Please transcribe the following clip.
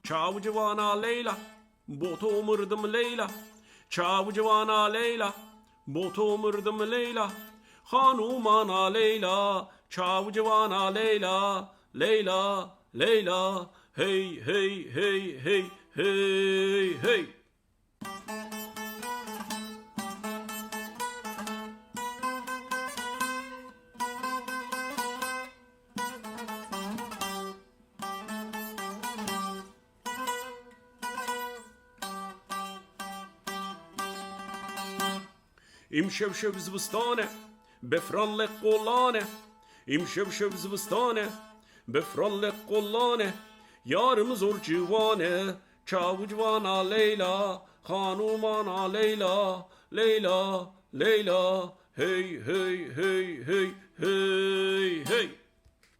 Çawi ciwana Leyla, boto mirdim Leyla. Çawi ciwana Leyla, boto mirdim Leyla. Xanûmana Leyla, Çawi ciwana Leyla. Leyla, Leyla, hey, hey, hey, hey, hey, hey. Îmşew zivistan, Befir kolan. Îmşew zivistan, Befir kolan. Yar'im zor ciwan, Çawi ciwana Leyla. Xanûmana Leyla, Leyla, Leyla, hey, hey, hey, hey, hey, hey.